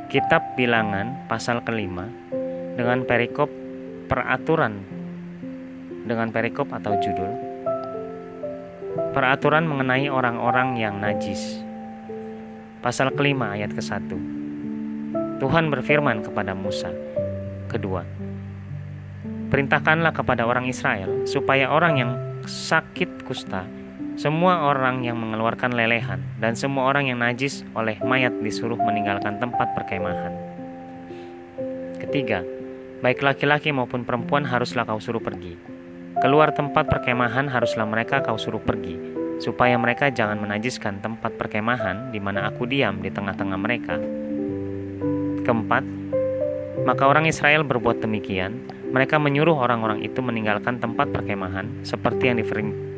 Kitab Bilangan pasal ke-5 dengan perikop peraturan, dengan perikop atau judul peraturan mengenai orang-orang yang najis. Pasal ke-5 ayat ke-1. Tuhan berfirman kepada Musa. Kedua, perintahkanlah kepada orang Israel supaya orang yang sakit kusta, semua orang yang mengeluarkan lelehan, dan semua orang yang najis oleh mayat disuruh meninggalkan tempat perkemahan. Ketiga, baik laki-laki maupun perempuan haruslah kau suruh pergi. Keluar tempat perkemahan haruslah mereka kau suruh pergi, supaya mereka jangan menajiskan tempat perkemahan di mana aku diam di tengah-tengah mereka. Keempat, maka orang Israel berbuat demikian. Mereka menyuruh orang-orang itu meninggalkan tempat perkemahan seperti yang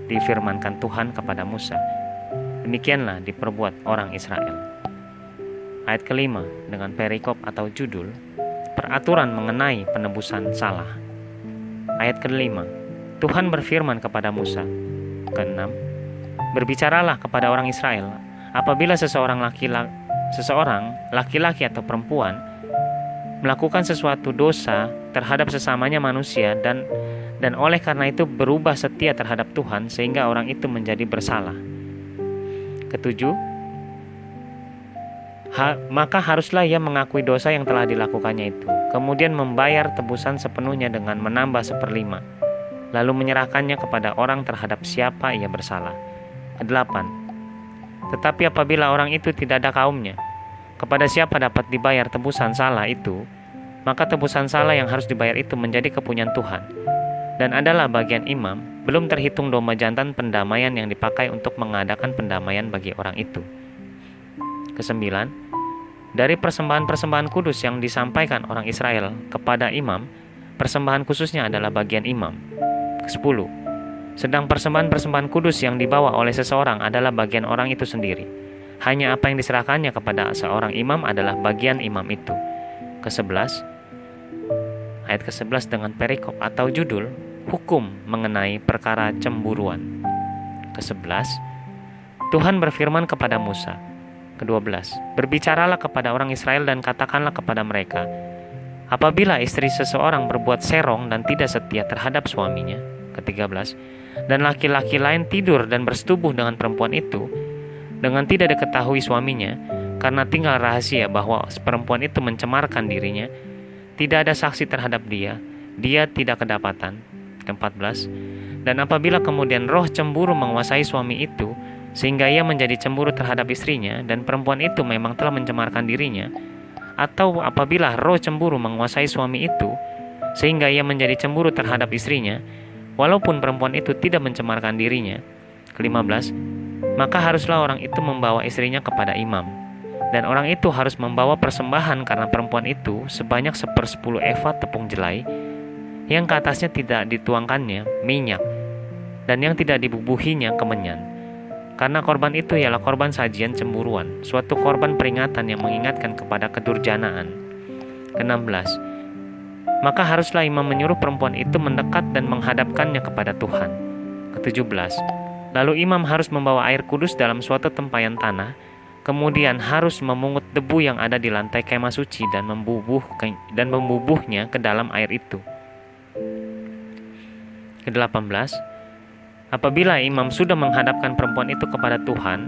difirmankan Tuhan kepada Musa. Demikianlah diperbuat orang Israel. Ayat kelima dengan perikop atau judul peraturan mengenai penebusan salah. Ayat kelima, Tuhan berfirman kepada Musa. Keenam, berbicaralah kepada orang Israel, apabila seseorang laki-laki atau perempuan melakukan sesuatu dosa terhadap sesamanya manusia dan oleh karena itu berubah setia terhadap Tuhan sehingga orang itu menjadi bersalah. Ketujuh, maka haruslah ia mengakui dosa yang telah dilakukannya itu, kemudian membayar tebusan sepenuhnya dengan menambah 1/5, lalu menyerahkannya kepada orang terhadap siapa ia bersalah. Kedelapan, tetapi apabila orang itu tidak ada kaumnya, kepada siapa dapat dibayar tebusan salah itu, maka tebusan salah yang harus dibayar itu menjadi kepunyaan Tuhan dan adalah bagian imam, belum terhitung domba jantan pendamaian yang dipakai untuk mengadakan pendamaian bagi orang itu. Kesembilan, dari persembahan-persembahan kudus yang disampaikan orang Israel kepada imam, persembahan khususnya adalah bagian imam. Kesepuluh, sedang persembahan-persembahan kudus yang dibawa oleh seseorang adalah bagian orang itu sendiri. Hanya apa yang diserahkannya kepada seorang imam adalah bagian imam itu. Ke-11, ayat ke-11 dengan perikop atau judul hukum mengenai perkara cemburuan. Ke-11, Tuhan berfirman kepada Musa. Ke-12, berbicaralah kepada orang Israel dan katakanlah kepada mereka, apabila istri seseorang berbuat serong dan tidak setia terhadap suaminya. Ke-13, dan laki-laki lain tidur dan bersetubuh dengan perempuan itu dengan tidak diketahui suaminya, karena tinggal rahasia bahwa perempuan itu mencemarkan dirinya, tidak ada saksi terhadap dia tidak kedapatan. Ke-14, dan apabila kemudian roh cemburu menguasai suami itu, sehingga ia menjadi cemburu terhadap istrinya, dan perempuan itu memang telah mencemarkan dirinya, atau apabila roh cemburu menguasai suami itu, sehingga ia menjadi cemburu terhadap istrinya, walaupun perempuan itu tidak mencemarkan dirinya. Ke-15, maka haruslah orang itu membawa istrinya kepada imam, dan orang itu harus membawa persembahan karena perempuan itu sebanyak 1/10 eva tepung jelai, yang ke atasnya tidak dituangkannya minyak, dan yang tidak dibubuhinya kemenyan. Karena korban itu ialah korban sajian cemburuan, suatu korban peringatan yang mengingatkan kepada kedurjanaan. Ke-16, maka haruslah imam menyuruh perempuan itu mendekat dan menghadapkannya kepada Tuhan. Ke-17, lalu imam harus membawa air kudus dalam suatu tempayan tanah, kemudian harus memungut debu yang ada di lantai kemah suci dan membubuhnya ke dalam air itu. Ke-18, apabila imam sudah menghadapkan perempuan itu kepada Tuhan,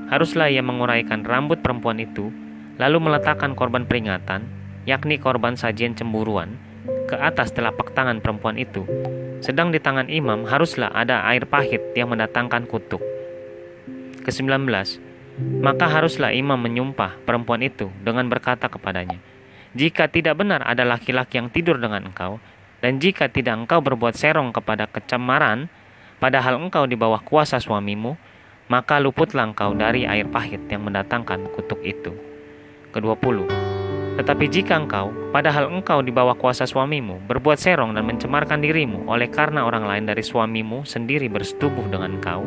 haruslah ia menguraikan rambut perempuan itu, lalu meletakkan korban peringatan, yakni korban sajian cemburuan, ke atas telapak tangan perempuan itu. Sedang di tangan imam haruslah ada air pahit yang mendatangkan kutuk. Ke-19, maka haruslah imam menyumpah perempuan itu dengan berkata kepadanya, jika tidak benar ada laki-laki yang tidur dengan engkau, dan jika tidak engkau berbuat serong kepada kecemaran, padahal engkau di bawah kuasa suamimu, maka luputlah engkau dari air pahit yang mendatangkan kutuk itu. Ke-20, tetapi jika engkau, padahal engkau di bawah kuasa suamimu, berbuat serong dan mencemarkan dirimu oleh karena orang lain dari suamimu sendiri bersetubuh dengan engkau.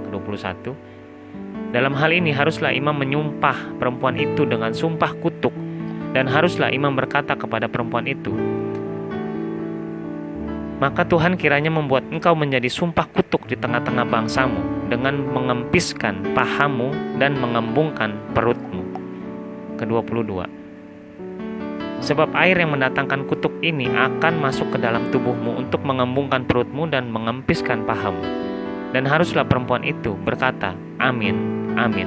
Ke-21, dalam hal ini haruslah imam menyumpah perempuan itu dengan sumpah kutuk, dan haruslah imam berkata kepada perempuan itu, maka Tuhan kiranya membuat engkau menjadi sumpah kutuk di tengah-tengah bangsamu dengan mengempiskan pahamu dan mengembungkan perutmu. Ke-22, Sebab air yang mendatangkan kutuk ini akan masuk ke dalam tubuhmu untuk mengembungkan perutmu dan mengempiskan pahamu. Dan haruslah perempuan itu berkata, Amin, Amin.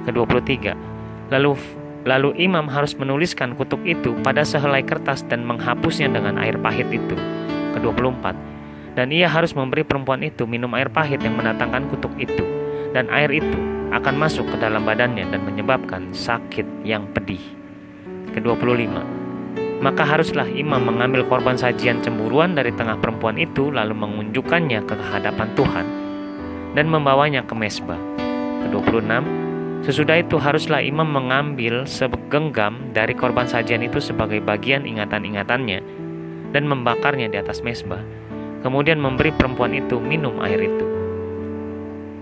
Ke-23. Lalu imam harus menuliskan kutuk itu pada sehelai kertas dan menghapusnya dengan air pahit itu. Ke-24. Dan ia harus memberi perempuan itu minum air pahit yang mendatangkan kutuk itu. Dan air itu akan masuk ke dalam badannya dan menyebabkan sakit yang pedih. Ke-25. Maka haruslah imam mengambil korban sajian cemburuan dari tengah perempuan itu, lalu mengunjukkannya ke hadapan Tuhan dan membawanya ke mezbah. Ke-26. Sesudah itu haruslah imam mengambil segenggam dari korban sajian itu sebagai bagian ingatan-ingatannya dan membakarnya di atas mezbah. Kemudian memberi perempuan itu minum air itu.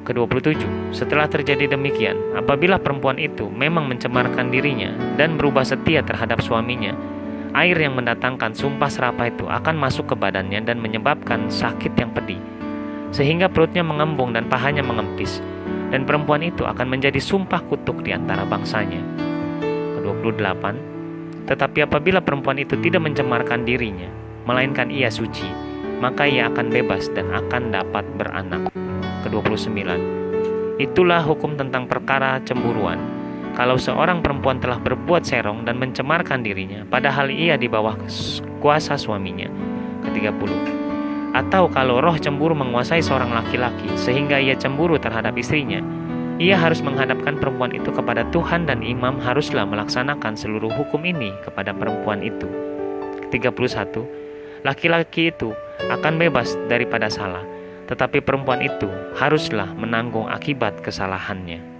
Ke-27. Setelah terjadi demikian, apabila perempuan itu memang mencemarkan dirinya dan berubah setia terhadap suaminya, air yang mendatangkan sumpah serapah itu akan masuk ke badannya dan menyebabkan sakit yang pedih, sehingga perutnya mengembung dan pahanya mengempis, dan perempuan itu akan menjadi sumpah kutuk di antara bangsanya. Ke-28. Tetapi apabila perempuan itu tidak mencemarkan dirinya, melainkan ia suci, maka ia akan bebas dan akan dapat beranak. Ke-29. Itulah hukum tentang perkara cemburuan. Kalau seorang perempuan telah berbuat serong dan mencemarkan dirinya, padahal ia di bawah kuasa suaminya. Ke-30. Atau kalau roh cemburu menguasai seorang laki-laki sehingga ia cemburu terhadap istrinya, ia harus menghadapkan perempuan itu kepada Tuhan dan imam haruslah melaksanakan seluruh hukum ini kepada perempuan itu. Ke-31. Laki-laki itu akan bebas daripada salah, tetapi perempuan itu haruslah menanggung akibat kesalahannya.